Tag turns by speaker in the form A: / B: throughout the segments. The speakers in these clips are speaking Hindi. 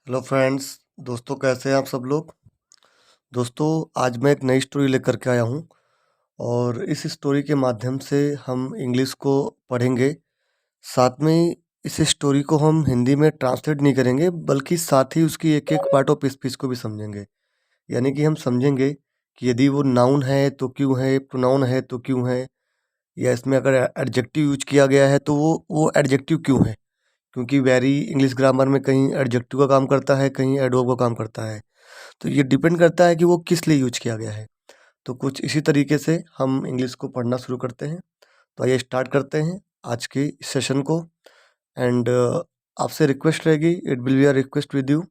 A: Hello friends. दोस्तों, कैसे हैं आप सब लोग। दोस्तों, आज मैं एक नई स्टोरी लेकर के आया हूँ और इस स्टोरी के माध्यम से हम इंग्लिश को पढ़ेंगे। साथ में इस स्टोरी को हम हिंदी में ट्रांसलेट नहीं करेंगे, बल्कि साथ ही उसकी एक एक पार्ट ऑफ स्पीच को भी समझेंगे। यानी कि हम समझेंगे कि यदि वो नाउन है तो क्यों है, प्रोनाउन है तो क्यों है, या इसमें अगर एडजेक्टिव यूज किया गया है तो वो एडजेक्टिव क्यों है। क्योंकि वेरी इंग्लिश ग्रामर में कहीं एडजेक्टिव का काम करता है, कहीं एडवर्ब का काम करता है। तो ये डिपेंड करता है कि वो किस लिए यूज किया गया है। तो कुछ इसी तरीके से हम इंग्लिश को पढ़ना शुरू करते हैं। तो आइए स्टार्ट करते हैं आज के इस सेशन को। एंड आपसे रिक्वेस्ट रहेगी, it will be a request with you,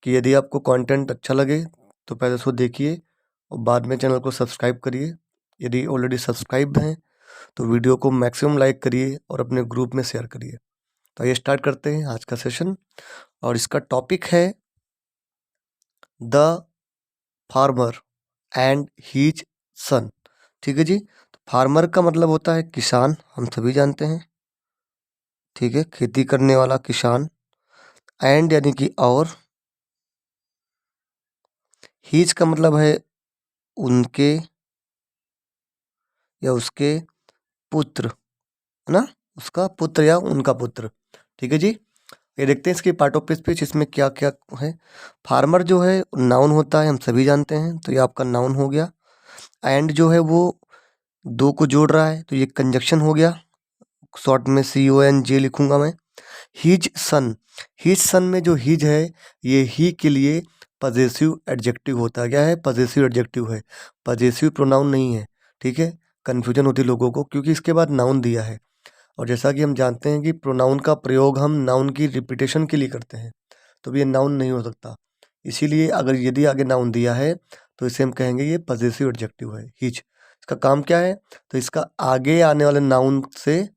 A: कि यदि आपको कंटेंट अच्छा लगे तो पहले उसको देखिए और बाद में चैनल को सब्सक्राइब करिए। यदि ऑलरेडी सब्सक्राइब हैं तो वीडियो को मैक्सिमम लाइक करिए और अपने ग्रुप में शेयर करिए। तो आइए स्टार्ट करते हैं आज का सेशन। और इसका टॉपिक है द फार्मर एंड हीज सन। ठीक है जी। तो फार्मर का मतलब होता है किसान, हम सभी जानते हैं। ठीक है, खेती करने वाला किसान। एंड यानी कि और। हीज का मतलब है उनके या उसके पुत्र, है ना, उसका पुत्र या उनका पुत्र। ठीक है जी। ये देखते हैं इसकी पार्ट ऑफ स्पीच, इसमें क्या क्या है। फार्मर जो है नाउन होता है, हम सभी जानते हैं, तो ये आपका नाउन हो गया। एंड जो है वो दो को जोड़ रहा है, तो ये कंजक्शन हो गया। शॉर्ट में CONJ लिखूंगा मैं। His son. हिज सन में जो हिज है ये ही के लिए पजेसिव एडजेक्टिव होता है। क्या है? पजेसिव एडजेक्टिव है, पजेसिव प्रोनाउन नहीं है। ठीक है, कन्फ्यूजन होती है लोगों को क्योंकि इसके बाद नाउन दिया है। और जैसा कि हम जानते हैं कि प्रोनाउन का प्रयोग हम नाउन की रिपीटेशन के लिए करते हैं, तो ये नाउन नहीं हो सकता। इसीलिए अगर यदि आगे नाउन दिया है तो इसे हम कहेंगे ये पजेसिव एडजेक्टिव है, हिज। इसका काम क्या है? तो इसका आगे आने वाले नाउन से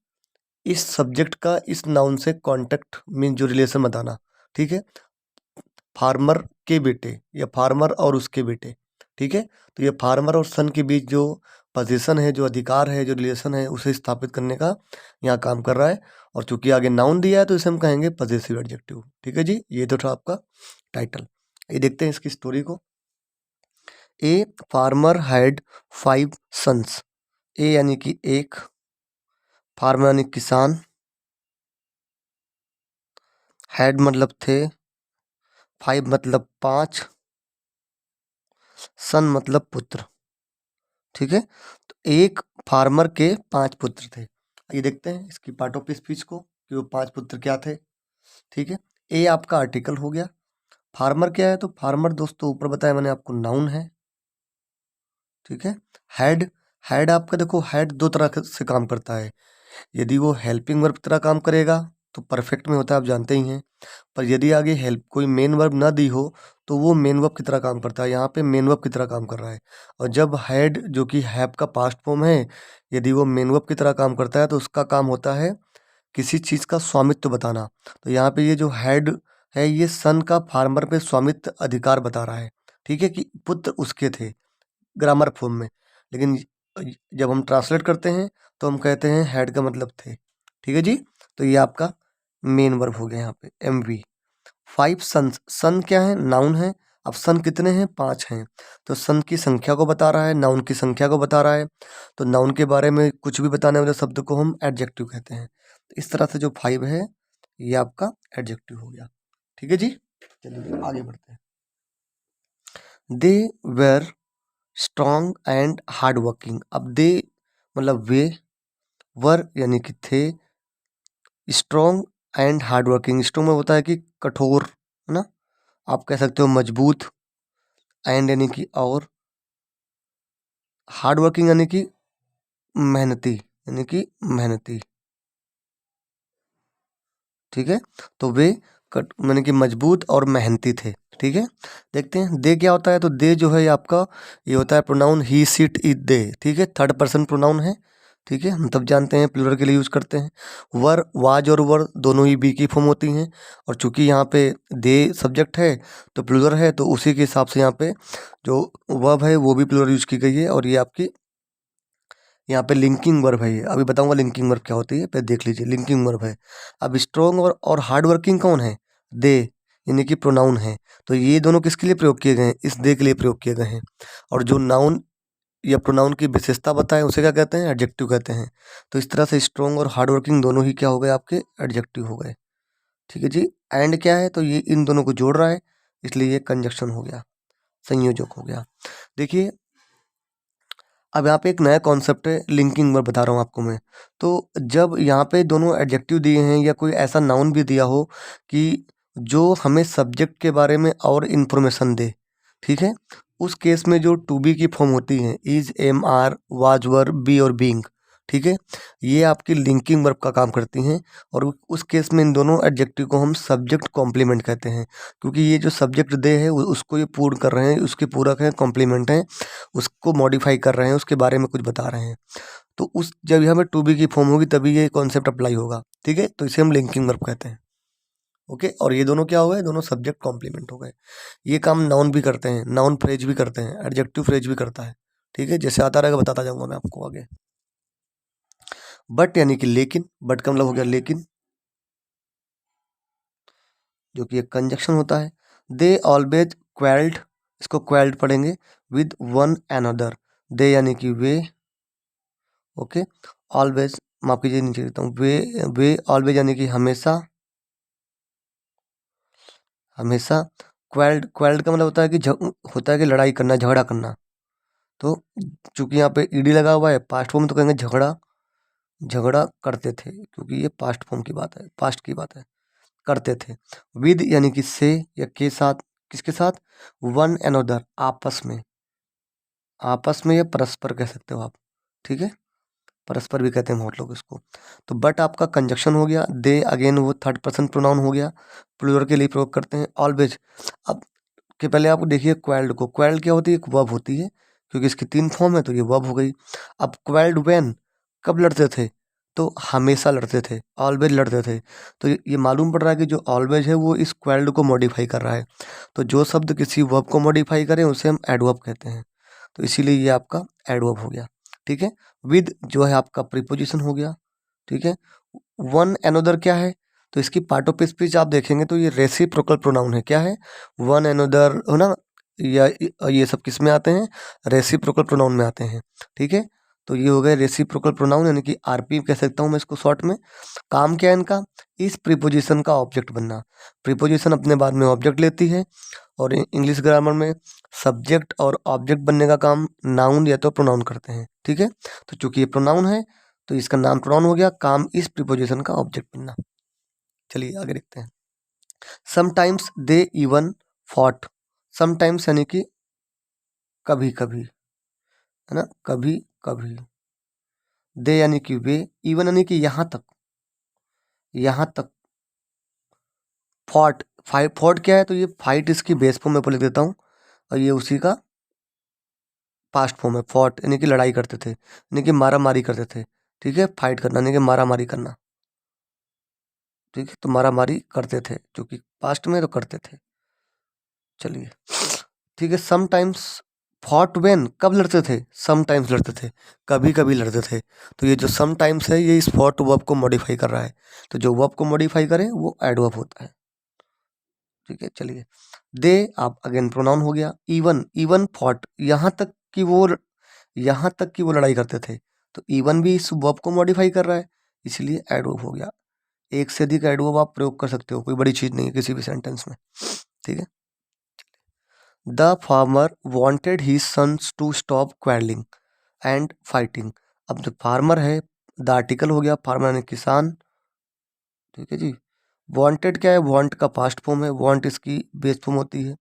A: इस सब्जेक्ट का इस नाउन से कांटेक्ट मीन जो रिलेशन बताना। ठीक है, फार्मर के बेटे या फार्मर और उसके बेटे। ठीक है, तो ये फार्मर और सन के बीच जो पोजीशन है, जो अधिकार है, जो रिलेशन है, उसे स्थापित करने का यहाँ काम कर रहा है। और चूंकि आगे नाउन दिया है तो इसे हम कहेंगे पजेसिव एडजेक्टिव। ठीक है जी, ये तो था आपका टाइटल। ये देखते हैं इसकी स्टोरी को। A farmer had 5 sons. A यानी कि एक, फार्मर यानी किसान, हैड मतलब थे, 5 मतलब 5, सन मतलब पुत्र। ठीक है, तो एक फार्मर के 5 पुत्र थे। ये देखते हैं इसकी पार्ट ऑफ स्पीच को कि वो 5 पुत्र क्या थे। ठीक है, ए आपका आर्टिकल हो गया। फार्मर क्या है? तो फार्मर दोस्तों ऊपर बताया मैंने आपको, नाउन है। ठीक है, हैड। हैड आपका देखो, हैड दो तरह से काम करता है। यदि वो हेल्पिंग वर्ब की तरह काम करेगा तो परफेक्ट में होता है, आप जानते ही हैं। पर यदि आगे हेल्प कोई मेन वर्ब ना दी हो तो वो मेन वर्ब की तरह काम करता है। यहाँ पे मेन वर्ब की तरह काम कर रहा है। और जब हैड जो कि हैव का पास्ट फॉर्म है, यदि वो मेन वर्ब की तरह काम करता है तो उसका काम होता है किसी चीज़ का स्वामित्व बताना। तो यहाँ पे ये जो हैड है ये सन का फार्मर पे स्वामित्व अधिकार बता रहा है। ठीक है, कि पुत्र उसके थे ग्रामर फॉर्म में। लेकिन जब हम ट्रांसलेट करते हैं तो हम कहते हैं हैड का मतलब थे। ठीक है जी, तो ये आपका मेन वर्ब हो गया यहाँ पे MV। 5 सन्स, सन क्या है? नाउन है। अब सन कितने हैं? 5 हैं। तो सन की संख्या को बता रहा है, नाउन की संख्या को बता रहा है। तो नाउन के बारे में कुछ भी बताने वाले शब्द को हम एडजेक्टिव कहते हैं। तो इस तरह से जो 5 है ये आपका एडजेक्टिव हो गया। ठीक है जी, चलिए आगे बढ़ते हैं। They were strong and hard working. अब दे मतलब वे, वर यानी कि थे, strong and hard working. Strong में होता है कि कठोर, है ना, आप कह सकते हो मजबूत। एंड यानी कि और, हार्ड वर्किंग यानी कि मेहनती, यानी कि मेहनती। ठीक है, तो वे कट यानी कि मजबूत और मेहनती थे। ठीक है, देखते हैं दे क्या होता है। तो दे जो है ये आपका ये होता है प्रोनाउन ही, सिट, इट, दे। ठीक है, थर्ड पर्सन प्रोनाउन है। ठीक है, हम तब जानते हैं प्लूरल के लिए यूज करते हैं। वर, वाज और वर दोनों ही बी की फॉर्म होती हैं। और चूंकि यहाँ पे दे सब्जेक्ट है तो प्लूरल है, तो उसी के हिसाब से यहाँ पे जो वर्ब है वो भी प्लूरल यूज की गई है। और ये आपकी यहाँ पे लिंकिंग वर्ब है। ये अभी बताऊंगा लिंकिंग वर्ब क्या होती है, पहले देख लीजिए। लिंकिंग वर्ब है। अब स्ट्रॉन्ग और हार्ड वर्किंग कौन है? दे। यानी कि प्रोनाउन है। तो ये दोनों किसके लिए प्रयोग किए गए हैं? इस दे के लिए प्रयोग किए गए हैं। और जो नाउन या प्रोनाउन की विशेषता बताएं उसे क्या कहते हैं? एडजेक्टिव कहते हैं। तो इस तरह से स्ट्रॉन्ग और हार्ड वर्किंग दोनों ही क्या हो गए? आपके एडजेक्टिव हो गए। ठीक है जी। एंड क्या है? तो ये इन दोनों को जोड़ रहा है, इसलिए ये कंजक्शन हो गया, संयोजक हो गया। देखिए अब यहाँ पे एक नया कॉन्सेप्ट है, लिंकिंग वर्ब बता रहा हूँ आपको मैं। तो जब यहाँ पे दोनों एडजेक्टिव दिए हैं या कोई ऐसा नाउन भी दिया हो कि जो हमें सब्जेक्ट के बारे में और इन्फॉर्मेशन दे, ठीक है, उस केस में जो टू बी की फॉर्म होती है is, am, are, was, were, be और बीइंग, ठीक है, ये आपकी लिंकिंग वर्ब का काम करती हैं। और उस केस में इन दोनों एडजेक्टिव को हम सब्जेक्ट कॉम्प्लीमेंट कहते हैं, क्योंकि ये जो सब्जेक्ट दे है उसको ये पूर्ण कर रहे हैं, उसके पूरक हैं, कॉम्प्लीमेंट हैं, उसको मॉडिफाई कर रहे हैं, उसके बारे में कुछ बता रहे हैं। तो उस जब यहाँ पे टू बी की फॉर्म होगी तभी ये कॉन्सेप्ट अप्लाई होगा। ठीक है, तो इसे हम लिंकिंग वर्ब कहते हैं। ओके, और ये दोनों क्या हो गए? दोनों सब्जेक्ट कॉम्प्लीमेंट हो गए। ये काम नाउन भी करते हैं, नाउन फ्रेज भी करते हैं, एडजेक्टिव फ्रेज भी करता है। ठीक है, जैसे आता रहेगा बताता जाऊंगा मैं आपको आगे। बट यानी कि लेकिन, बट का मतलब हो गया लेकिन, जो कि एक कंजक्शन होता है। दे ऑलवेज क्वेल्ड, इसको क्वेल्ड पढ़ेंगे, विद वन अनदर। दे यानी कि वे, ओके, ऑलवेज, माफ कीजिए नीचे लिखता हूँ, वे ऑलवेज यानी कि हमेशा, हमेशा। क्वेल्ड, क्वेल्ड का मतलब होता है कि होता है कि लड़ाई करना, झगड़ा करना। तो चूंकि यहाँ पे ईडी लगा हुआ है, पास्ट फॉर्म, तो कहेंगे झगड़ा, झगड़ा करते थे, क्योंकि ये पास्ट फॉर्म की बात है, पास्ट की बात है, करते थे। विद यानी कि से या के साथ, किसके साथ? वन अनदर, आपस में, आपस में या परस्पर कह सकते हो आप। ठीक है, परस्पर भी कहते हैं बहुत लोग इसको। तो बट आपका कंजक्शन हो गया। दे अगेन वो थर्ड पर्सन प्रोनाउन हो गया, प्लूरल के लिए प्रयोग करते हैं। ऑलवेज, अब के पहले आप देखिए क्वेल्ड को, क्वेल्ड क्या होती है? एक वर्ब होती है, क्योंकि इसकी तीन फॉर्म है तो ये वर्ब हो गई। अब क्वेल्ड व्हेन, कब लड़ते थे? तो हमेशा लड़ते थे, ऑलवेज लड़ते थे। तो ये मालूम पड़ रहा है कि जो ऑलवेज है वो इस क्वेल्ड को मॉडिफाई कर रहा है। तो जो शब्द किसी वर्ब को मॉडिफाई करे उसे हम एडवर्ब कहते हैं। तो इसीलिए ये आपका एडवर्ब हो गया। ठीक है, विद जो है आपका प्रीपोजिशन हो गया। ठीक है, वन अनदर क्या है? तो इसकी पार्ट ऑफ स्पीच आप देखेंगे तो ये रेसिप्रोकल प्रोनाउन है। क्या है? वन अनदर, हो ना, या ये सब किस में आते हैं? रेसिप्रोकल प्रोनाउन में आते हैं। ठीक है, तो ये हो गए रेसिप्रोकल प्रोनाउन, यानी कि आरपी कह सकता हूँ मैं इसको शॉर्ट में। काम क्या है इनका? इस प्रीपोजिशन का ऑब्जेक्ट बनना। प्रीपोजिशन अपने बाद में ऑब्जेक्ट लेती है, और इंग्लिश ग्रामर में सब्जेक्ट और ऑब्जेक्ट बनने का काम नाउन या तो प्रोनाउन करते हैं। ठीक है, तो चूंकि ये प्रोनाउन है तो इसका नाम प्रोनाउन हो गया, काम इस प्रीपोजिशन का ऑब्जेक्ट बनना। चलिए आगे देखते हैं। Sometimes they even fought, sometimes यानी कि कभी कभी, है ना, कभी कभी। दे यानी कि वे, इवन यानी कि यहाँ तक, यहाँ तक। फॉट, फाइट, फॉट क्या है? तो ये फाइट इसकी बेस फॉर्म में लिख देता हूँ, और ये उसी का पास्ट फॉर्म है। फॉट यानी कि लड़ाई करते थे, यानी कि मारा मारी करते थे। ठीक है, फाइट करना यानी कि मारा मारी करना। ठीक है, तो मारा मारी करते थे, क्योंकि पास्ट में तो करते थे। चलिए, ठीक है, समटाइम्स फॉट वेन, कब लड़ते थे? समटाइम्स लड़ते थे, कभी कभी लड़ते थे। तो ये जो समटाइम्स है ये इस फॉट वर्ब को मॉडिफाई कर रहा है। तो जो वर्ब को मॉडिफाई करे वो एडवर्ब होता है। ठीक है, चलिए, दे आप अगेन प्रोनाउन हो गया। इवन, इवन फॉट, यहाँ तक कि वो, यहाँ तक कि वो लड़ाई करते थे। तो इवन भी इस वर्ब को मॉडिफाई कर रहा है, इसलिए एडवर्ब हो गया। एक से अधिक एडवर्ब आप प्रयोग कर सकते हो, कोई बड़ी चीज़ नहीं है किसी भी सेंटेंस में। ठीक है, the farmer wanted his sons to stop quarrelling and fighting. अब जो फार्मर है, द आर्टिकल हो गया, फार्मर यानी किसान। ठीक है जी, वांटेड क्या है? वांट का पास्ट फॉर्म है, वांट इसकी बेस फॉर्म होती है,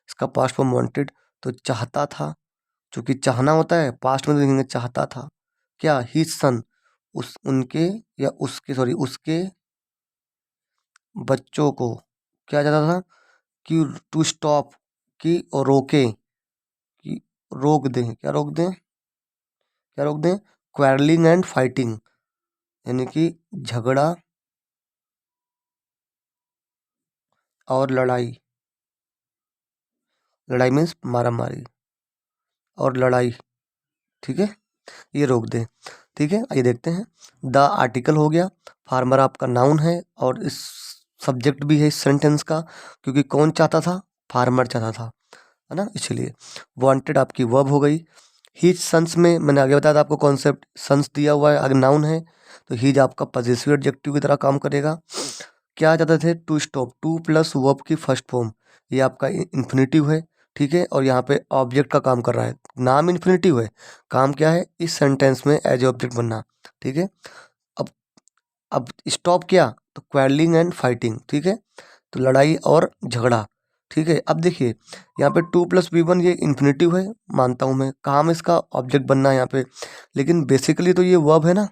A: इसका पास्ट फॉर्म वांटेड। तो चाहता था, चूंकि चाहना होता है, पास्ट में देखेंगे चाहता था। क्या? हिज सन, उस, उनके, या उसके, सॉरी, उसके बच्चों को क्या चाहता था? कि टू स्टॉप, कि रोके, कि रोक दें, क्या रोक दें, क्या रोक दें? क्वेरलिंग एंड फाइटिंग, यानी कि झगड़ा और लड़ाई। लड़ाई मीन्स मारा मारी, और लड़ाई। ठीक है, ये रोक दें। ठीक है, आइए देखते हैं। द आर्टिकल हो गया, फार्मर आपका नाउन है, और इस सब्जेक्ट भी है इस सेंटेंस का, क्योंकि कौन चाहता था, फार्मर चाहता था, है ना, इसलिए। वांटेड आपकी वर्ब हो गई। हीज सन्स में मैंने आगे बताया था आपको कॉन्सेप्ट, सन्स दिया हुआ है, अगर नाउन है तो हीज आपका पजेसिव एडजेक्टिव की तरह काम करेगा। क्या चाहते थे, to stop, to plus verb की फर्स्ट फॉर्म, ये आपका इन्फिनेटिव है, ठीक है, और यहाँ पे ऑब्जेक्ट का काम कर रहा है, नाम इन्फिनेटिव है, काम क्या है, इस सेंटेंस में एज ऑब्जेक्ट बनना, ठीक है। अब अब स्टॉप क्या, तो क्वेरलिंग एंड फाइटिंग, ठीक है, तो लड़ाई और झगड़ा, ठीक है। अब देखिए यहाँ पे 2+V1 ये इन्फिनेटिव है, मानता हूँ मैं, काम इसका ऑब्जेक्ट बनना है यहाँ पे, लेकिन बेसिकली तो ये वर्ब है ना,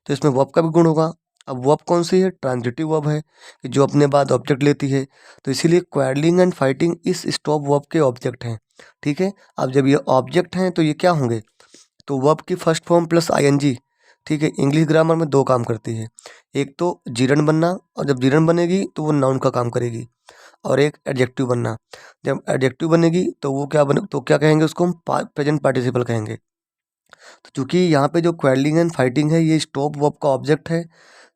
A: तो इसमें वर्ब का भी गुण होगा। अब वर्ब कौन सी है, ट्रांजिटिव वर्ब है, कि जो अपने बाद ऑब्जेक्ट लेती है, तो इसीलिए क्वेरलिंग एंड फाइटिंग इस स्टॉप वर्ब के ऑब्जेक्ट हैं, ठीक है। अब जब ये ऑब्जेक्ट हैं तो ये क्या होंगे, तो वर्ब की फर्स्ट फॉर्म प्लस आईएनजी, ठीक है। इंग्लिश ग्रामर में दो काम करती है, एक तो जीरन बनना, और जब जीरन बनेगी तो वो नाउन का काम करेगी, और एक एडजेक्टिव बनना। जब एडजेक्टिव बनेगी तो वो क्या बने, तो क्या कहेंगे, उसको हम प्रेजेंट पार्टिसिपल कहेंगे। तो चूंकि यहाँ पे जो क्वेरलिंग एंड फाइटिंग है ये स्टॉप वर्ब का ऑब्जेक्ट है,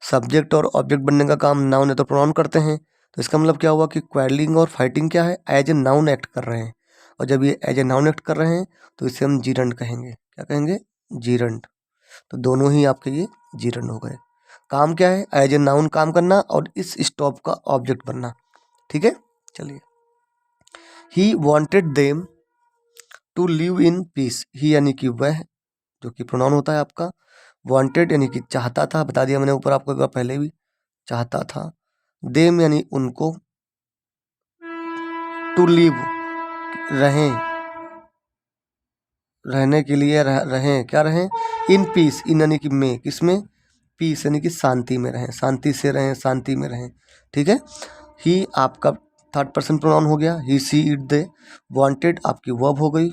A: सब्जेक्ट और ऑब्जेक्ट बनने का काम नाउन है तो प्रोनाउन करते हैं, तो इसका मतलब क्या हुआ कि क्वेरलिंग और फाइटिंग क्या है, एज ए नाउन एक्ट कर रहे हैं, और जब ये एज ए नाउन एक्ट कर रहे हैं तो इसे हम जीरंड कहेंगे, क्या कहेंगे, जीरंड। तो दोनों ही आपके ये जीरंड हो गए। काम क्या है, एज ए नाउन काम करना और इस स्टॉप का ऑब्जेक्ट बनना, ठीक है। चलिए, he wanted them to live in peace, he यानी कि वह, जो कि प्रोनाउन होता है आपका, वांटेड यानी कि चाहता था, बता दिया मैंने ऊपर आपको एक बार पहले भी, चाहता था। देम यानी उनको, टू लिव रहें, रहने के लिए, रहें, क्या रहें, इन पीस, इन यानी कि में, किसमें, पीस यानी कि शांति में रहें, शांति से रहें, शांति में रहें, ठीक है। ही आपका थर्ड पर्सन प्रोनाउन हो गया, ही सी इट दे। वांटेड आपकी वर्ब हो गई।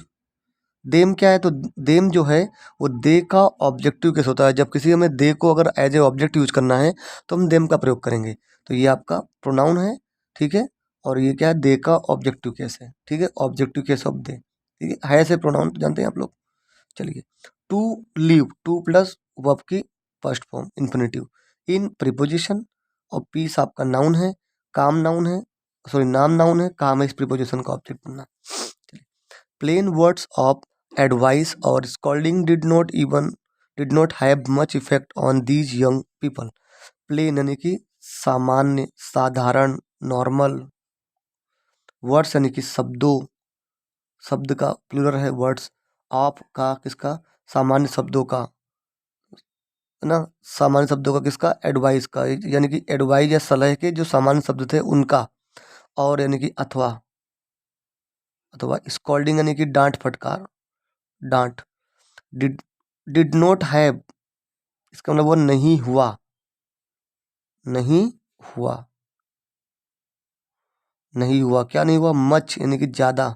A: देम क्या है, तो देम जो है वो दे का ऑब्जेक्टिव केस होता है, जब किसी हमें दे को अगर एज ए ऑब्जेक्ट यूज करना है तो हम देम का प्रयोग करेंगे, तो ये आपका प्रोनाउन है, ठीक है, और ये क्या है, दे का ऑब्जेक्टिव केस है, ठीक है, ऑब्जेक्टिव केस ऑफ दे, ठीक है से प्रोनाउन जानते हैं आप लोग। चलिए, to leave, to plus verb की first form infinitive, in preposition, और पीस आपका नाउन है, काम नाउन है, सॉरी नाम नाउन है, काम है इस प्रीपोजिशन का ऑब्जेक्ट बनना। Plain words of advice or scolding did not have much effect on these young people. Plain यानी कि सामान्य, साधारण, नॉर्मल, वर्ड्स यानी कि शब्दों, शब्द का प्लूरल है वर्ड्स, ऑफ का किसका, सामान्य शब्दों का, है ना, सामान्य शब्दों का किसका, एडवाइस का, यानी कि एडवाइस या सलाह के जो सामान्य शब्द थे उनका, और यानी कि अथवा, अथवा स्कॉल्डिंग यानी कि डांट फटकार, डांट। डिड डिड नॉट हैव, इसका मतलब वो नहीं हुआ, नहीं हुआ, नहीं हुआ, क्या नहीं हुआ, मच यानी कि ज़्यादा,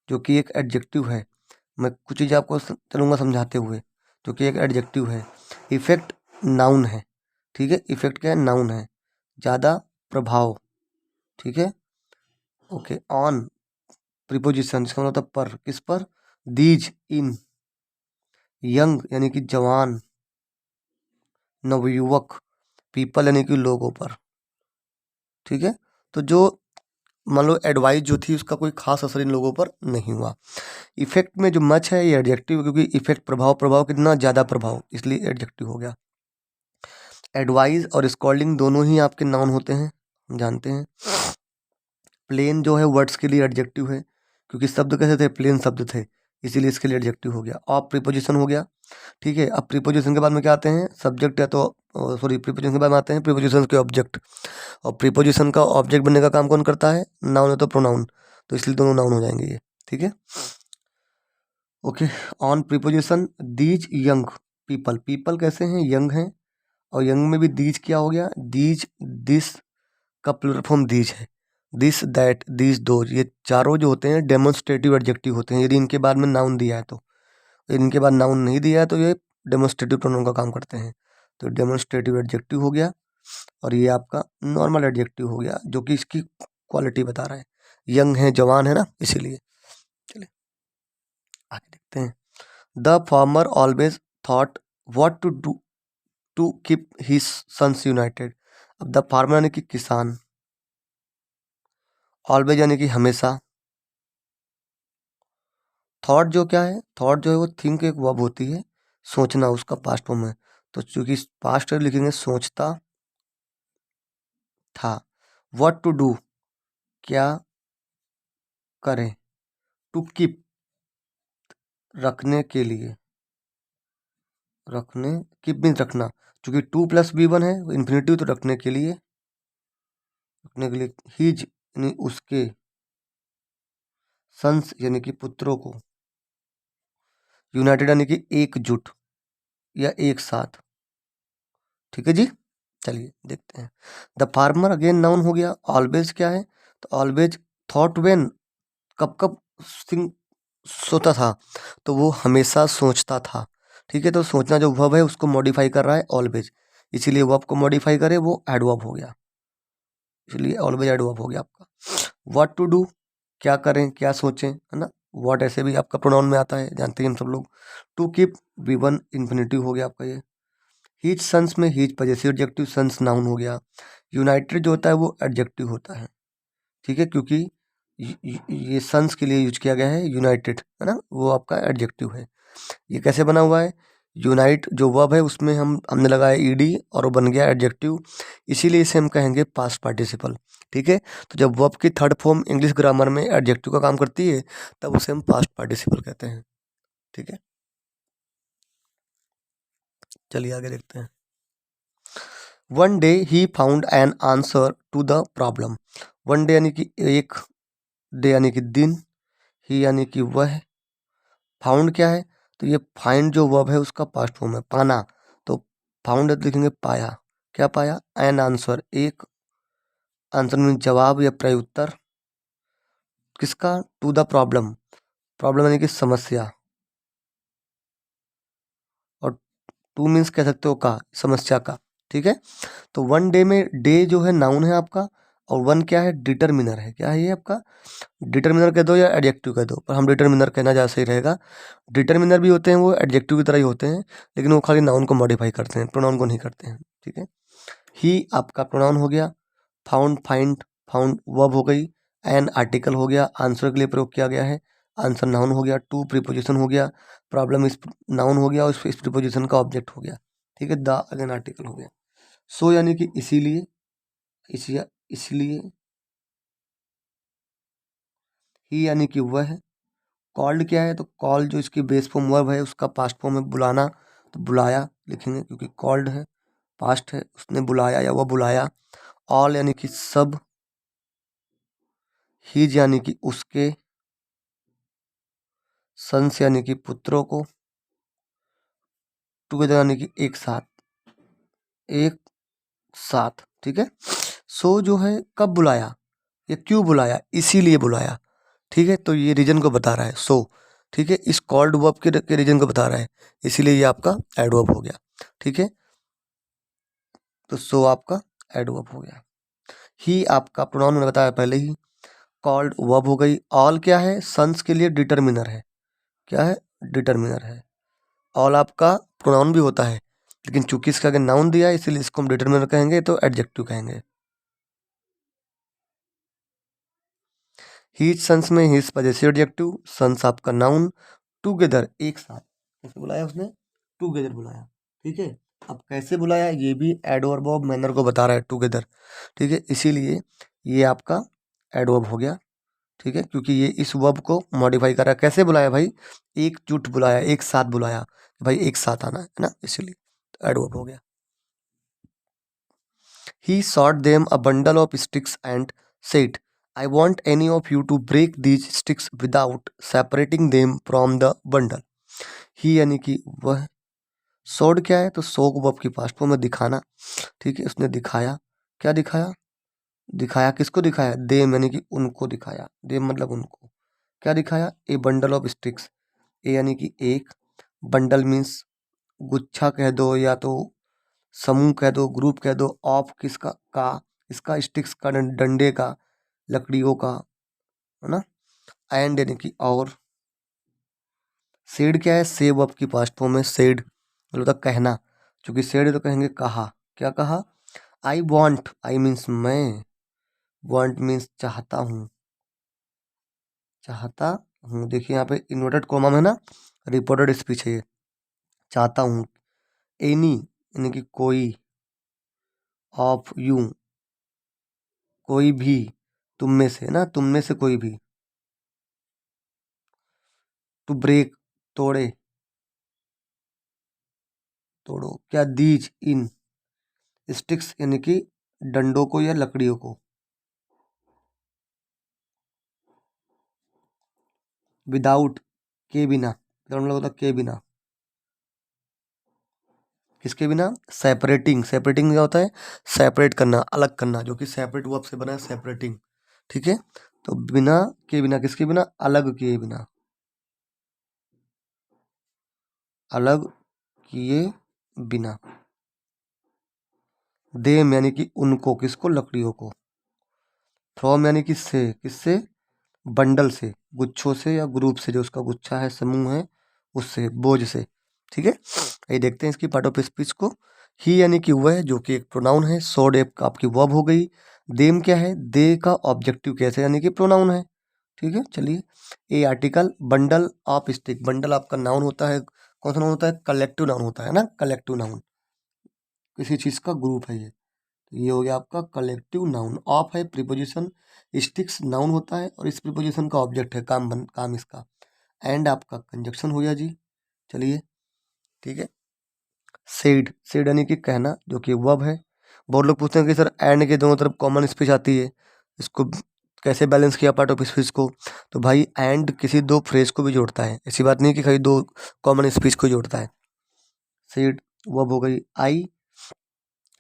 A: जो कि एक एडजेक्टिव है। मैं कुछ चीज़ आपको चलूँगा समझाते हुए, जो कि एक एडजेक्टिव है। इफेक्ट नाउन है, ठीक है, इफेक्ट क्या है, नाउन है। ज़्यादा, प्रभाव, ठीक है, ओके। ऑन प्रीपोजिशन, इसका मतलब पर, किस पर, दीज, इन। यंग यानी कि जवान, नवयुवक, पीपल यानी कि लोगों पर, ठीक है। तो जो मान लो एडवाइस जो थी उसका कोई खास असर इन लोगों पर नहीं हुआ। इफेक्ट में जो मच है ये एडजेक्टिव, क्योंकि इफेक्ट प्रभाव, प्रभाव कितना ज़्यादा प्रभाव, इसलिए एडजेक्टिव हो गया। एडवाइस और स्कॉल्डिंग दोनों ही आपके नाउन होते हैं, हम जानते हैं। प्लेन जो है वर्ड्स के लिए एडजेक्टिव है, क्योंकि शब्द कैसे थे, प्लेन शब्द थे, इसीलिए इसके लिए एडजेक्टिव हो गया। ऑफ प्रीपोजिशन हो गया, ठीक है। अब प्रीपोजिशन के बाद में क्या आते हैं, सब्जेक्ट, या तो सॉरी प्रीपोजिशन के बाद में आते हैं प्रीपोजिशन के ऑब्जेक्ट, और प्रीपोजिशन का ऑब्जेक्ट बनने का काम कौन करता है, नाउन है तो प्रोनाउन, तो इसलिए दोनों नाउन हो जाएंगे ये, ठीक है, okay. On preposition, these young people, people कैसे हैं, यंग हैं, और यंग में भी दीज क्या हो गया, दीज, दिस का प्लूरल फॉर्म दीज है, दिस, दैट, दीज, दोज, ये चारों जो होते हैं डेमोन्स्ट्रेटिव एडजेक्टिव होते हैं, यदि इनके बाद में नाउन दिया है तो, यदि इनके बाद नाउन नहीं दिया है तो ये डेमोन्स्ट्रेटिव प्रोनाउन का काम करते हैं, तो डेमोन्स्ट्रेटिव एडजेक्टिव हो गया, और ये आपका नॉर्मल एडजेक्टिव हो गया, जो कि इसकी क्वालिटी बता रहा है, यंग है, जवान है ना, इसीलिए। चलिए आगे देखते हैं। The farmer always thought what to do to keep his sons united. अब द फार्मर यानी कि किसान, ऑलवेज यानी कि हमेशा, थॉट जो क्या है, थॉट जो है वो थिंक एक वर्ब होती है, सोचना उसका पास्ट फॉर्म है, तो चूंकि पास्ट लिखेंगे सोचता था। व्हाट टू डू, क्या करें, टू कीप, रखने के लिए, रखने, कीप मीन्स रखना, चूंकि टू प्लस बी वन है इन्फिनेटिव, तो रखने के लिए, रखने के लिए, हिज यानी उसके, सन्स यानी कि पुत्रों को, यूनाइटेड यानी कि एकजुट या एक साथ। ठीक है जी, चलिए देखते हैं। द फार्मर अगेन नाउन हो गया। ऑलवेज क्या है, तो ऑलवेज थॉट वेन, कब कब थिंक, सोता था, तो वो हमेशा सोचता था। ठीक है, तो सोचना जो वर्ब है उसको मॉडिफाई कर रहा है ऑलवेज, इसीलिए वर्ब को मॉडिफाई करे वो एडवर्ब हो गया, इसलिए ऑलवेज एडवर्ब हो गया आपका। व्हाट टू डू, क्या करें, क्या सोचें, है ना। व्हाट ऐसे भी आपका प्रोनाउन में आता है, जानते हैं हम सब लोग। To keep, V one infinitive हो गया आपका ये। हीज सन्स में his possessive adjective, sons noun हो गया। यूनाइटेड जो होता है वो एडजेक्टिव होता है। ठीक है, क्योंकि ये सन्स के लिए यूज किया गया है, यूनाइटेड, है ना, वो आपका एडजेक्टिव है। ये कैसे बना हुआ है, यूनाइट जो वर्ब है उसमें हमने लगाया ईडी और वो बन गया एडजेक्टिव, इसीलिए इसे हम कहेंगे पास्ट पार्टिसिपल। ठीक है, तो जब वर्ब की थर्ड फॉर्म इंग्लिश ग्रामर में एडजेक्टिव का काम करती है तब उसे हम पास्ट पार्टिसिपल कहते हैं। ठीक है, चलिए आगे देखते हैं। One day he found an answer to the problem. One day यानी कि एक, डे यानी कि दिन, ही यानी कि वह, फाउंड क्या है, तो ये फाइंड जो वर्ब है उसका पास्ट फॉर्म है, पाना, तो फाउंड लिखेंगे पाया। क्या पाया, एन आंसर, एक, आंसर मीन जवाब या प्रत्युत्तर, किसका, टू द प्रॉब्लम, प्रॉब्लम यानी कि समस्या, और टू मीन्स कह सकते हो का, समस्या का। ठीक है, तो वन डे में डे जो है नाउन है आपका, और वन क्या है, डिटरमिनर है। क्या है ये आपका, डिटरमिनर कह दो या एडजेक्टिव कह दो, पर हम डिटरमिनर कहना ज़्यादा सही रहेगा। डिटरमिनर भी होते हैं वो एडजेक्टिव की तरह ही होते हैं, लेकिन वो खाली नाउन को मॉडिफाई करते हैं, प्रोनाउन को नहीं करते हैं। ठीक है, ही आपका प्रोनाउन हो गया, फाउंड फाइंड, फाउंड वर्ब हो गई, एन आर्टिकल हो गया, आंसर के लिए प्रयोग किया गया है, आंसर नाउन हो गया, टू प्रीपोजिशन हो गया, प्रॉब्लम इस नाउन हो गया और इस प्रीपोजिशन का ऑब्जेक्ट हो गया। ठीक है, द अगेन आर्टिकल हो गया। सो यानी कि इसीलिए, इसलिए, ही यानी कि वह, कॉल्ड क्या है, तो कॉल जो इसकी बेस फॉर्म वर्ब है उसका पास्ट फॉर्म है बुलाना, तो बुलाया लिखेंगे क्योंकि कॉल्ड है, पास्ट है, उसने बुलाया या वह बुलाया। ऑल यानी कि सब, हीज यानी कि उसके, सन्स यानी कि पुत्रों को, टुगेदर यानी कि एक साथ, एक साथ। ठीक है, सो जो है कब बुलाया, ये क्यों बुलाया, इसीलिए बुलाया। ठीक है, तो ये रीजन को बता रहा है सो। ठीक है, इस कॉल्ड वर्ब के रीजन को बता रहा है, इसीलिए ये आपका एडवर्ब हो गया। ठीक है, तो सो आपका एडवर्ब हो गया। ही आपका प्रोनाउन मैंने बताया पहले ही, कॉल्ड वर्ब हो गई। ऑल क्या है, सन्स के लिए डिटरमिनर है। क्या है, डिटरमिनर है। ऑल आपका प्रोनाउन भी होता है, लेकिन चूंकि इसका आगे नाउन दिया है इसीलिए इसको हम डिटरमिनर कहेंगे, तो एडजेक्टिव कहेंगे। ही सन्स में हिज पजेसिव एडजेक्टिव, सन्स आपका नाउन, टुगेदर एक साथ, कैसे बुलाया उसने, टुगेदर बुलाया। ठीक है, अब कैसे बुलाया ये भी एडवर्ब ऑफ मैनर को बता रहा है, टुगेदर। ठीक है, इसीलिए ये आपका एडवर्ब हो गया। ठीक है, क्योंकि ये इस वर्ब को मॉडिफाई कर रहा है। कैसे बुलाया भाई, एकजुट बुलाया, एक साथ बुलाया, भाई एक साथ आना है ना, इसीलिए एडवर्ब हो गया। He sought them a bundle of sticks and said, I want any of you to break these sticks without separating them from the bundle. He यानी कि वह, सॉड क्या है, तो सो को आपकी पास्ट फॉर्म में दिखाना। ठीक है, उसने दिखाया, क्या दिखाया, दिखाया किसको दिखाया, देम यानी कि उनको दिखाया, देम मतलब उनको। क्या दिखाया, ए बंडल ऑफ स्टिक्स, ए यानी कि एक, बंडल मीन्स गुच्छा कह दो या तो समूह कह दो, ग्रुप कह दो, ऑफ किसका, का, इसका, स्टिक्स का, डंडे का, लकड़ियों का, है ना, एंड यानी कि और। सेड क्या है, सेव अप की पास्ट फॉर्म में सेड, मतलब कहना, क्योंकि सेड तो कहेंगे कहा, क्या कहा, आई वॉन्ट, आई मीन्स मैं, वॉन्ट मीन्स चाहता हूँ, चाहता हूँ। देखिए यहाँ पे इन्वर्टेड कॉमा में ना रिपोर्टेड स्पीच है ये, चाहता हूँ। एनी यानी कि कोई, ऑफ यू कोई भी, तुम में से ना, तुम में से कोई भी। टू ब्रेक तोड़े, तोड़ो। क्या दीज इन, स्टिक्स यानी कि डंडों को या लकड़ियों को। विदाउट के बिना, मतलब होता के बिना, किसके बिना, सेपरेटिंग, सेपरेटिंग क्या होता है, सेपरेट करना, अलग करना, जो कि सेपरेट वर्ब से बना है, सेपरेटिंग। ठीक है, तो बिना के बिना, किसके बिना, अलग किए बिना, अलग किए बिना। देम यानी कि उनको, किसको, लकड़ियों को। फ्रॉम यानी कि से, किससे, बंडल से, गुच्छों से या ग्रुप से, जो उसका गुच्छा है, समूह है, उससे, बोझ से। ठीक है, ये देखते हैं इसकी पार्ट ऑफ स्पीच को। ही यानी कि वह, जो कि एक प्रोनाउन है। सोड एक आपकी वर्ब हो गई। देम क्या है, दे का ऑब्जेक्टिव कैसे, यानी कि प्रोनाउन है। ठीक है, चलिए। A article, bundle of stick, bundle आपका नाउन होता है। कौन सा नाउन होता है, कलेक्टिव नाउन होता है ना, कलेक्टिव नाउन, किसी चीज का ग्रुप है ये। तो ये हो गया आपका कलेक्टिव नाउन। ऑफ है प्रीपोजिशन, स्टिक्स नाउन होता है, और इस प्रीपोजिशन का ऑब्जेक्ट है, काम इसका। एंड आपका कंजक्शन हो गया जी। चलिए, ठीक है। सेड, सेड यानी कि कहना, जो कि वर्ब है। बहुत लोग पूछते हैं कि सर एंड के दोनों तरफ कॉमन स्पीच आती है, इसको कैसे बैलेंस किया पार्ट ऑफ स्पीच को। तो भाई एंड किसी दो फ्रेज को भी जोड़ता है, ऐसी बात नहीं कि खाली दो कॉमन स्पीच को जोड़ता है। सेड वर्ब हो गई। आई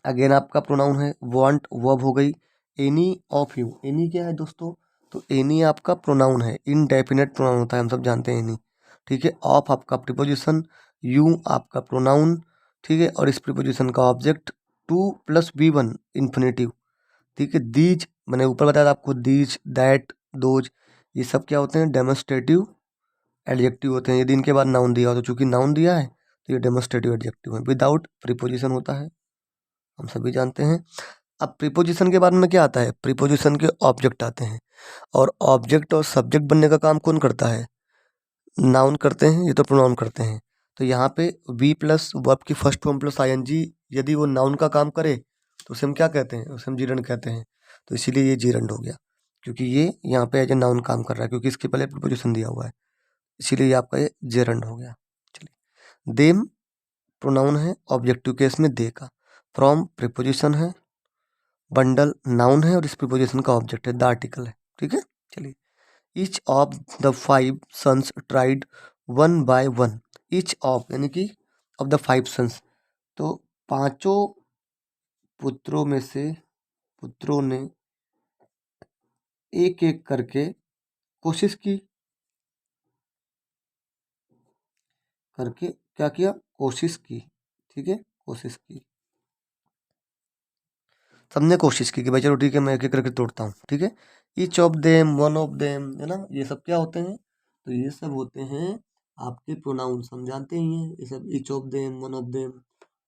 A: अगेन आपका प्रोनाउन है। वांट वर्ब हो गई। एनी ऑफ यू, एनी क्या है दोस्तों, तो एनी आपका प्रोनाउन है, इनडेफिनेट प्रोनाउन होता है, हम सब जानते हैं एनी। ठीक है, ऑफ आपका प्रीपोजिशन, यू आपका प्रोनाउन। ठीक है, और इस प्रीपोजिशन का object, to plus V one infinitive. ठीक है, दीज मैंने ऊपर बताया था आपको, दीज, दैट, दोज, ये सब क्या होते हैं, डेमोस्ट्रेटिव एडजेक्टिव होते हैं, यदि इनके बाद नाउन दिया हो। तो चूंकि नाउन दिया है तो ये डेमोस्ट्रेटिव एडजेक्टिव है। विदाउट प्रीपोजिशन होता है, हम सभी जानते हैं। अब प्रीपोजिशन के बाद में क्या आता है, प्रीपोजिशन के ऑब्जेक्ट आते हैं। और ऑब्जेक्ट और सब्जेक्ट बनने का काम कौन करता है, नाउन करते हैं, ये तो प्रोनाउन करते हैं। तो यहाँ पे वी प्लस वर्ब की फर्स्ट फॉर्म प्लस आईएनजी, यदि वो नाउन का काम करे तो उसे हम क्या कहते हैं, उसे हम जीरंड कहते हैं। तो इसीलिए ये जीरंड हो गया, क्योंकि ये यहाँ पे एज ए नाउन काम कर रहा है, क्योंकि इसके पहले प्रीपोजिशन दिया हुआ है, इसीलिए ये आपका ये जेरंड हो गया। चलिए, देम प्रोनाउन है, ऑब्जेक्टिव केस में दे का। फ्रॉम प्रीपोजिशन है, बंडल नाउन है, और इस प्रीपोजिशन का ऑब्जेक्ट है, द आर्टिकल है। ठीक है, चलिए। Each of the five sons tried one by one, each of यानी कि ऑफ द फाइव सन्स, तो पांचों पुत्रों में से, पुत्रों ने एक एक करके कोशिश की, करके क्या किया, कोशिश की। ठीक है, कोशिश की, सबने कोशिश की कि भाई चलो ठीक है, मैं एक एक करके तोड़ता हूँ। ठीक है, each of them, one of them, है ना, ये सब क्या होते हैं, तो ये सब होते हैं आपके प्रोनाउन, हम जानते ही हैं ये सब, each of them, one of them,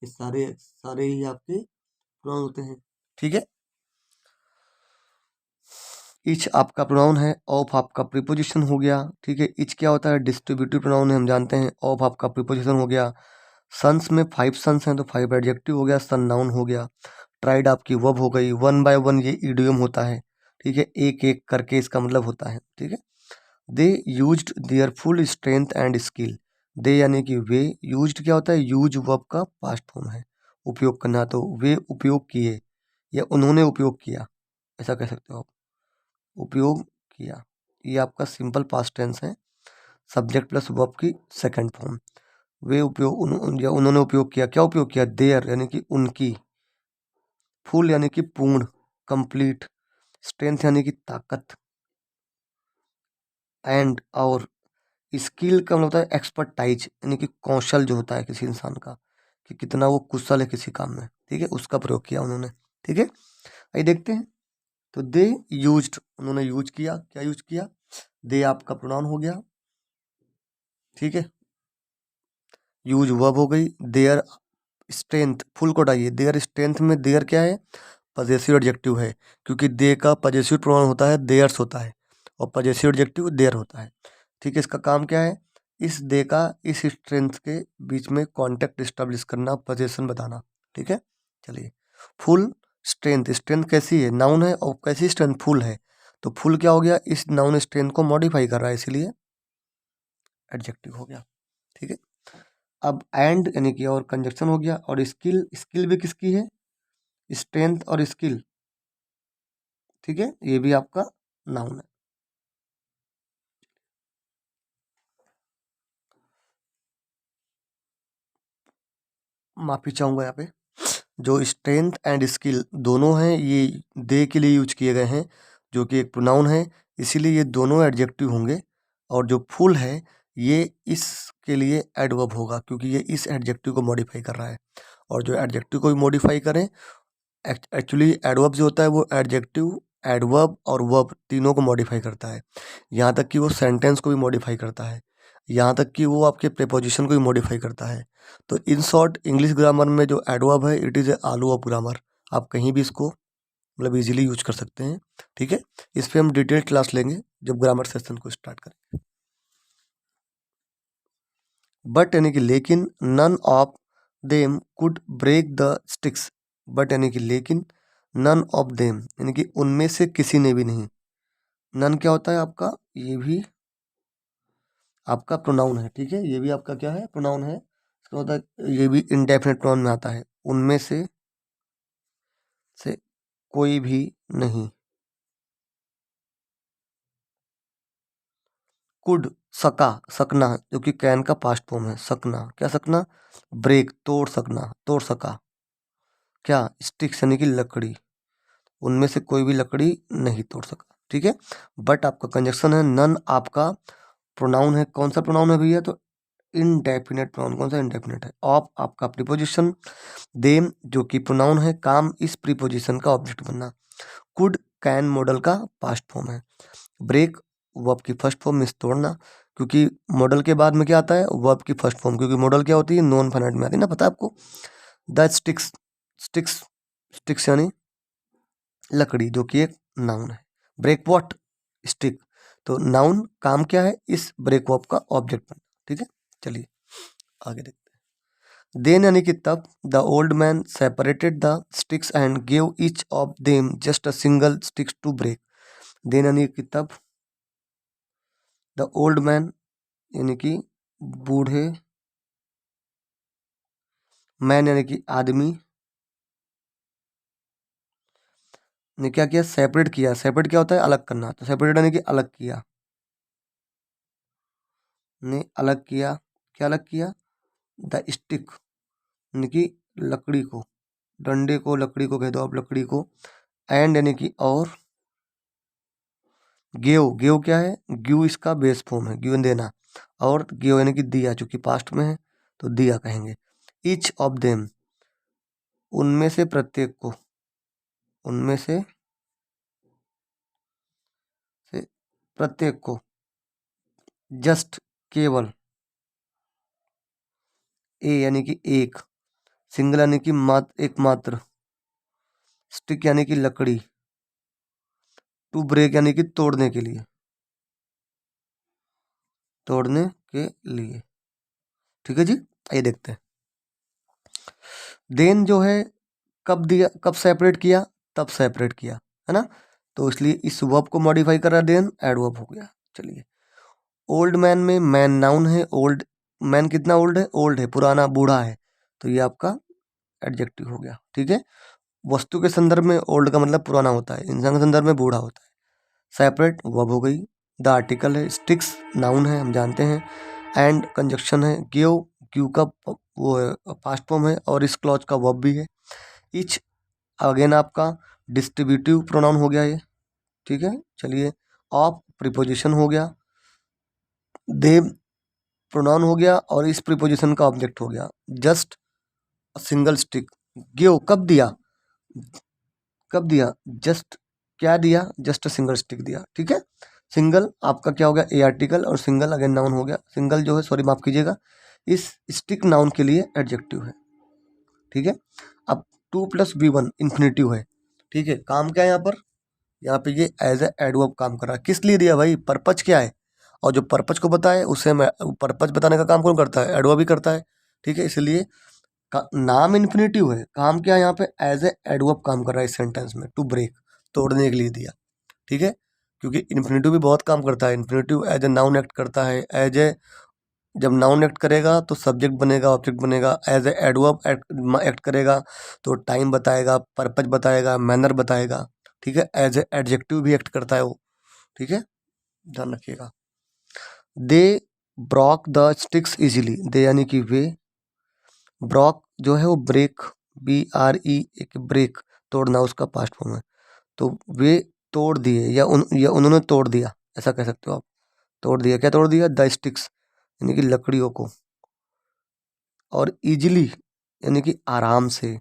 A: ये सारे सारे ही आपके प्रोनाउन होते हैं। ठीक है, ईच आपका प्रोनाउन है, ऑफ आपका प्रीपोजिशन हो गया। ठीक है, ईच क्या होता है, डिस्ट्रीब्यूटिव प्रोनाउन है, हम जानते हैं। ऑफ आपका प्रीपोजिशन हो गया। सन्स में फाइव सन्स हैं तो फाइव एडजेक्टिव हो गया, सन नाउन हो गया। ट्राइड आपकी वर्ब हो गई। वन बाय वन ये इडियम होता है। ठीक है, एक एक करके इसका मतलब होता है। ठीक है, they used their full strength and skill, they यानी कि वे, यूज्ड क्या होता है, यूज वर्ब का पास्ट फॉर्म है, उपयोग करना, तो वे उपयोग किए या उन्होंने उपयोग किया, ऐसा कह सकते हो आप, उपयोग किया। ये आपका सिंपल पास्ट टेंस है, सब्जेक्ट प्लस वर्ब की सेकंड फॉर्म। वे उपयोग या उन्होंने उपयोग किया, क्या उपयोग किया, देयर यानी कि उनकी, फुल यानी कि पूर्ण, कंप्लीट, स्ट्रेंथ यानी कि ताकत, एंड और, स्किल का मतलब होता है एक्सपर्टाइज, यानी कि कौशल जो होता है किसी इंसान का, कि कितना वो कुशल है किसी काम में। ठीक है, उसका प्रयोग किया उन्होंने। ठीक है, आइए देखते हैं। तो दे यूज्ड, उन्होंने यूज किया, क्या यूज किया, दे आपका प्रोनाउन हो गया। ठीक है, यूज वर्ब हो गई। देयर स्ट्रेंथ, फुल को हटाइए, देयर स्ट्रेंथ में देयर क्या है, पजेसिव एडजेक्टिव है, क्योंकि दे का पजेसिव प्रोनाउन होता है देयर्स होता है और पजेसिव एडजेक्टिव देयर होता है। ठीक है, इसका काम क्या है, इस दे का इस स्ट्रेंथ के बीच में कॉन्टेक्ट इस्टेब्लिश करना, पोजीशन बताना। ठीक है, चलिए, फुल स्ट्रेंथ, स्ट्रेंथ कैसी है, नाउन है, और कैसी स्ट्रेंथ, फुल है, तो फुल क्या हो गया, इस नाउन स्ट्रेंथ को मॉडिफाई कर रहा है, इसीलिए एडजेक्टिव हो गया। ठीक है, अब एंड यानी कि और कंजक्शन हो गया, और स्किल, स्किल भी किसकी है, स्ट्रेंथ और स्किल। ठीक है, ये भी आपका नाउन है। माफी चाहूंगा यहाँ पे, जो स्ट्रेंथ एंड स्किल दोनों हैं ये दे के लिए यूज किए गए हैं, जो कि एक प्रोनाउन है, इसीलिए ये दोनों एडजेक्टिव होंगे, और जो फुल है ये इसके लिए एडवर्ब होगा, क्योंकि ये इस एडजेक्टिव को मॉडिफाई कर रहा है, और जो एडजेक्टिव को भी मॉडिफाई करें, एक्चुअली एडवर्ब जो होता है वो एडजेक्टिव, एडवर्ब और वर्ब तीनों को मॉडिफाई करता है, यहाँ तक कि वो सेंटेंस को भी मॉडिफाई करता है, यहाँ तक कि वो आपके प्रीपोजिशन को भी मॉडिफाई करता है। तो इन शॉर्ट इंग्लिश ग्रामर में जो एडवर्ब है इट इज़ ए आलू ऑफ ग्रामर, आप कहीं भी इसको मतलब इजीली यूज कर सकते हैं। ठीक है, इस पर हम डिटेल क्लास लेंगे जब ग्रामर सेशन को स्टार्ट करेंगे। बट यानी कि लेकिन, none of them could break the sticks, but यानी कि लेकिन, नन ऑफ देम यानी कि उनमें से किसी ने भी नहीं, नन क्या होता है आपका, ये भी आपका प्रोनाउन है। ठीक है, ये भी आपका क्या है, प्रोनाउन है, इसका होता है, ये भी इनडेफिनेट प्रोनाउन में आता है, उनमें से कोई भी नहीं, कुड, सका, सकना, जो कि कैन का पास्ट फॉर्म है, सकना, क्या सकना, ब्रेक, तोड़ सकना, तोड़ सका, क्या, स्टिक्स यानी कि लकड़ी, उनमें से कोई भी लकड़ी नहीं तोड़ सका। ठीक है, बट आपका कंजक्शन है, नन आपका प्रोनाउन है, कौन सा प्रोनाउन है भैया, तो इनडेफिनेट प्रोनाउन, कौन सा, इंडेफिनेट है, ऑफ आपका प्रीपोजिशन, देम जो कि प्रोनाउन है, काम इस प्रीपोजिशन का ऑब्जेक्ट बनना, कुड कैन मॉडल का पास्ट फॉर्म है, ब्रेक वर्ब की फर्स्ट फॉर्म मीन्स तोड़ना, क्योंकि मॉडल के बाद में क्या आता है, वर्ब की फर्स्ट फॉर्म, क्योंकि मॉडल क्या होती है, नॉन फाइनाइट में आती है ना, पता है आपको, द स्टिक्स, स्टिक्स, स्टिक्स यानी लकड़ी, जो कि एक नाउन है, ब्रेक वॉट, स्टिक, तो नाउन काम क्या है, इस ब्रेक वर्ब का ऑब्जेक्ट बनना। ठीक है, चलिए आगे देखते हैं। देन यानी कि तब, the old man separated the sticks and give each of them just a single sticks to break, then यानी कि तब, द ओल्ड मैन यानी कि बूढ़े, मैन यानी कि आदमी ने क्या किया, सेपरेट किया, सेपरेट क्या होता है, अलग करना, तो सेपरेट यानी कि अलग किया, ने अलग किया, क्या अलग किया, द स्टिक यानी कि लकड़ी को, डंडे को, लकड़ी को कह दो आप, लकड़ी को, एंड यानी कि और, गेव, गेव क्या है, गिव इसका बेस फॉर्म है, गिवन देना, और गेव यानी कि दिया, जो कि पास्ट में है तो दिया कहेंगे, ईच ऑफ देम उनमें से प्रत्येक को, उनमें से प्रत्येक को, जस्ट केवल, ए यानी कि एक, सिंगल यानी कि मात्र, एकमात्र, स्टिक यानी कि लकड़ी, टू ब्रेक यानी कि तोड़ने के लिए, तोड़ने के लिए। ठीक है जी, आइए देखते हैं। देन जो है कब दिया, कब सेपरेट किया, तब सेपरेट किया, है ना, तो इसलिए इस वर्ब को मॉडिफाई कर रहा है, देन एडवर्ब हो गया। चलिए, ओल्ड मैन में मैन नाउन है, ओल्ड मैन कितना ओल्ड है, ओल्ड है, पुराना, बूढ़ा है, तो ये आपका एडजेक्टिव हो गया। ठीक है, वस्तु के संदर्भ में ओल्ड का मतलब पुराना होता है, इंसान के संदर्भ में बूढ़ा होता है, सेपरेट वर्ब हो गई, द आर्टिकल है, स्टिक्स नाउन है हम जानते हैं, एंड कंजक्शन है, गिव, गिव का वो है पास्ट फॉर्म है, और इस क्लॉज का वर्ब भी है, इच अगेन आपका डिस्ट्रीब्यूटिव प्रोनाउन हो गया ये। ठीक है, चलिए, ऑफ प्रीपोजिशन हो गया, दे प्रोनाउन हो गया, और इस प्रीपोजिशन का ऑब्जेक्ट हो गया, जस्ट सिंगल स्टिक, गिव कब दिया, कब दिया, जस्ट क्या दिया, जस्ट सिंगल स्टिक दिया। ठीक है, सिंगल आपका क्या हो गया, ए आर्टिकल, और सिंगल अगेन नाउन हो गया, सिंगल जो है, सॉरी माफ कीजिएगा, इस स्टिक नाउन के लिए एडजेक्टिव है। ठीक है। अब 2+B1 इन्फिनेटिव है, ठीक है। काम क्या है यहाँ पे ये एज ए एडवर्ब काम कर रहा है। किस लिए दिया भाई, पर्पज क्या है, और जो पर्पज को बताए उसे मैं पर्पज बताने का काम कौन करता है, एडवर्ब ही करता है, ठीक है। इसलिए नाम इन्फिनेटिव है, काम क्या है यहाँ पे, एज ए एडवर्ब काम कर रहा है इस सेंटेंस में, टू ब्रेक, तोड़ने के लिए दिया, ठीक है। क्योंकि इन्फिनेटिव भी बहुत काम करता है, infinitive as a noun act करता है, एज ए, जब नाउन एक्ट करेगा तो सब्जेक्ट बनेगा, ऑब्जेक्ट बनेगा, एज ए एडवर्ब एक्ट करेगा तो टाइम बताएगा, पर्पज बताएगा, मैनर बताएगा, ठीक है। एज ए एडजेक्टिव भी एक्ट करता है वो, ठीक है, ध्यान रखिएगा। दे ब्रॉक द स्टिक्स इजीली, दे यानी कि वे, ब्रॉक जो है वो ब्रेक, BRE, एक ब्रेक, तोड़ना, उसका पास्ट फॉर्म है। तो वे तोड़ दिए, या उन्होंने तोड़ दिया, ऐसा कह सकते हो आप। तोड़ दिया, क्या तोड़ दिया, द स्टिक्स यानी कि लकड़ियों को, और इजीली यानी कि आराम से,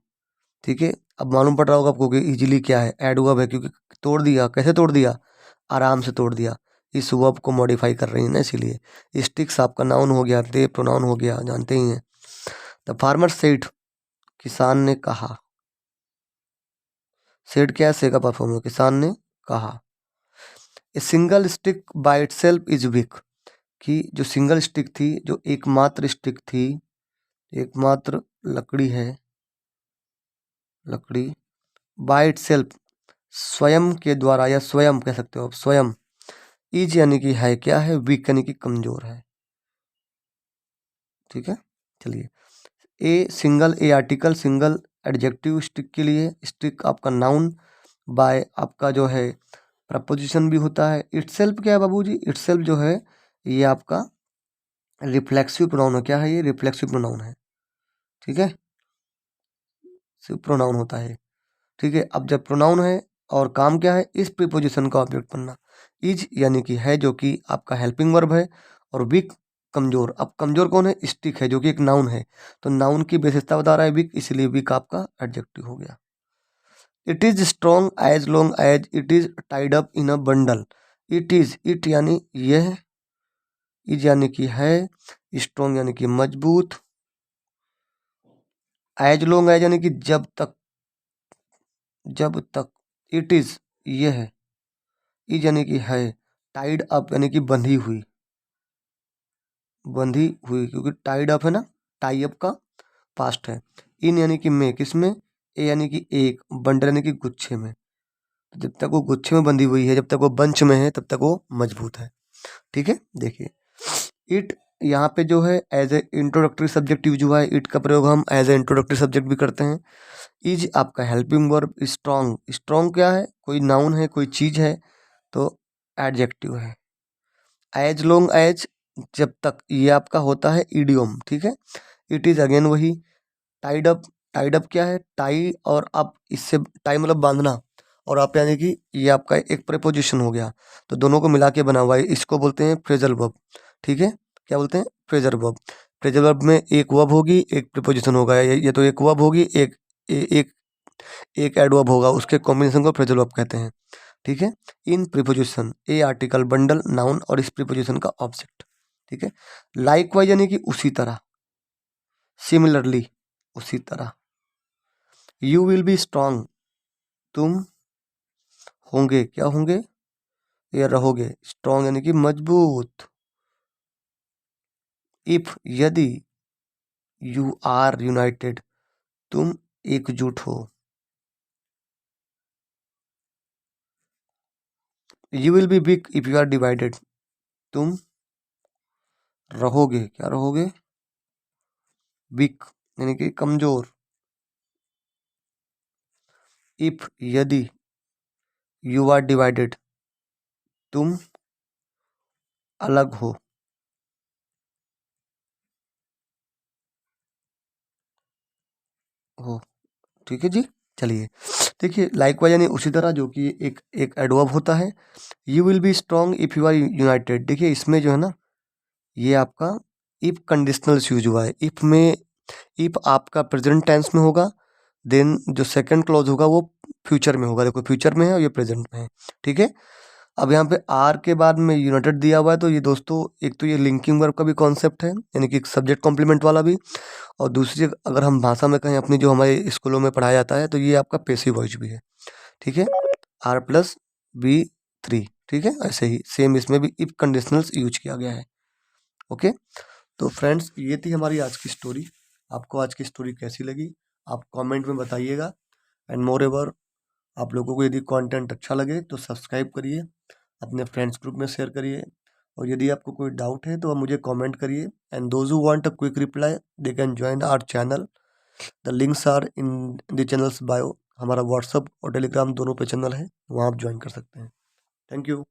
A: ठीक है। अब मालूम पड़ रहा होगा आपको कि इजीली क्या है, एडवर्ब है, क्योंकि तोड़ दिया, कैसे तोड़ दिया, आराम से तोड़ दिया, इस वर्ब को मॉडिफाई कर रही है ना, इसीलिए। स्टिक्स आपका नाउन हो गया, दे प्रोनाउन हो गया, जानते ही हैं। द फार्मर सेड, किसान ने कहा, सेड क्या है, से का परफॉर्म है, किसान ने कहा। A single stick by itself is weak, कि जो सिंगल स्टिक थी, जो एकमात्र स्टिक थी, एकमात्र लकड़ी है, लकड़ी, बाय इटसेल्फ स्वयं के द्वारा, या स्वयं कह सकते हो आप, स्वयं, इज यानी कि है, क्या है, वीक यानी कि कमजोर है, ठीक है। चलिए, a single, A article, single adjective stick के लिए, स्टिक आपका नाउन, बाय आपका जो है प्रपोजिशन भी होता है। इटसेल्फ क्या है बाबूजी, इटसेल्फ जो है ये आपका रिफ्लेक्सिव प्रोनाउन है, क्या है ये, रिफ्लेक्सिव प्रोनाउन है, ठीक है, सिर्फ प्रोनाउन होता है, ठीक है। अब जब प्रोनाउन है और काम क्या है, इस प्रीपोजिशन का ऑब्जेक्ट बनना, इज यानी कि है, जो कि आपका हेल्पिंग वर्ब है, और वीक कमजोर। अब कमजोर कौन है, स्टिक है, जो कि एक नाउन है, तो नाउन की विशेषता बता रहा है वीक, इसलिए वीक आपका एडजेक्टिव हो गया। It is strong as long as it is tied up in a bundle, it is, it यानी यह, इज यानी कि है, स्ट्रॉन्ग यानी कि मजबूत, एज लॉन्ग एज यानी कि जब तक, जब तक, इट इज ये है, इज यानी कि है, टाइड अप यानी कि बंधी हुई, बंधी हुई, क्योंकि टाइड अप है ना, टाई अप का पास्ट है। इन यानी कि में, किस में, ए यानी कि एक, बंडल यानी कि गुच्छे में, जब तक वो गुच्छे में बंधी हुई है, जब तक वो बंच में है, तब तक वो मजबूत है, ठीक है। देखिए, इट यहाँ पे जो है as a introductory subject use हुआ है, इट का प्रयोग हम एज ए इंट्रोडक्टरी सब्जेक्ट भी करते हैं। इज आपका हेल्पिंग वर्ब, स्ट्रॉन्ग, स्ट्रॉन्ग क्या है, कोई नाउन है, कोई चीज है, तो एडजेक्टिव है। एज लॉन्ग एज, जब तक, ये आपका होता है इडियोम, ठीक है। इट इज अगेन वही, टाइड अप, टाइड अप क्या है, टाई और अप, इससे टाई मतलब बांधना, और आप यानी कि ये आपका एक प्रेपोजिशन हो गया, तो दोनों को मिला के बना हुआ है, इसको बोलते हैं फ्रेजल वर्ब, ठीक है। क्या बोलते हैं, फ्रेजल वर्ब। फ्रेजल वर्ब में एक वर्ब होगी, एक प्रीपोजिशन होगा, ये तो एक वर्ब होगी, एक एक एडवर्ब होगा, उसके कॉम्बिनेशन को फ्रेजल वर्ब कहते हैं, ठीक है। इन प्रीपोजिशन, ए आर्टिकल, बंडल, नाउन, और इस प्रीपोजिशन का ऑब्जेक्ट, ठीक है। लाइकवाइज यानी कि उसी तरह, सिमिलरली, उसी तरह। यू विल बी स्ट्रांग, तुम होंगे, क्या होंगे, या रहोगे, स्ट्रांग यानी कि मजबूत। इफ यदि, यू आर यूनाइटेड, तुम एकजुट हो। You will be weak if you are divided, तुम रहोगे, क्या रहोगे, वीक यानी कि कमजोर। इफ यदि, यू आर डिवाइडेड, तुम अलग हो, ठीक है जी। चलिए, देखिए, लाइकवाइज यानी उसी तरह, जो कि एक एक एडवर्ब होता है। You will be strong if you are united, देखिए इसमें जो है ना, ये आपका इफ कंडीशनल यूज हुआ है। इफ में, इफ आपका प्रेजेंट टेंस में होगा, देन जो सेकंड क्लॉज होगा वो फ्यूचर में होगा, देखो फ्यूचर में है और ये प्रेजेंट में है, ठीक है। अब यहाँ पे आर के बाद में यूनाइटेड दिया हुआ है, तो ये दोस्तों एक तो ये लिंकिंग वर्ब का भी कॉन्सेप्ट है, यानी कि सब्जेक्ट कॉम्प्लीमेंट वाला भी, और दूसरी अगर हम भाषा में कहें अपनी जो हमारे स्कूलों में पढ़ाया जाता है, तो ये आपका पैसिव वॉइस भी है। ठीक है, आर प्लस बी 3। ठीक है, ऐसे ही सेम इसमें भी इफ कंडीशनल्स यूज किया गया है। ओके, तो फ्रेंड्स ये थी हमारी आज की स्टोरी। आपको आज की स्टोरी कैसी लगी आप कमेंट में बताइएगा। एंड मोर एवर, आप लोगों को यदि कंटेंट अच्छा लगे तो सब्सक्राइब करिए, अपने फ्रेंड्स ग्रुप में शेयर करिए, और यदि आपको कोई डाउट है तो आप मुझे कमेंट करिए। And those who want a quick reply they can join our channel, the links are in the channels bio. हमारा व्हाट्सअप और टेलीग्राम दोनों पे चैनल है, वहाँ आप ज्वाइन कर सकते हैं। Thank you.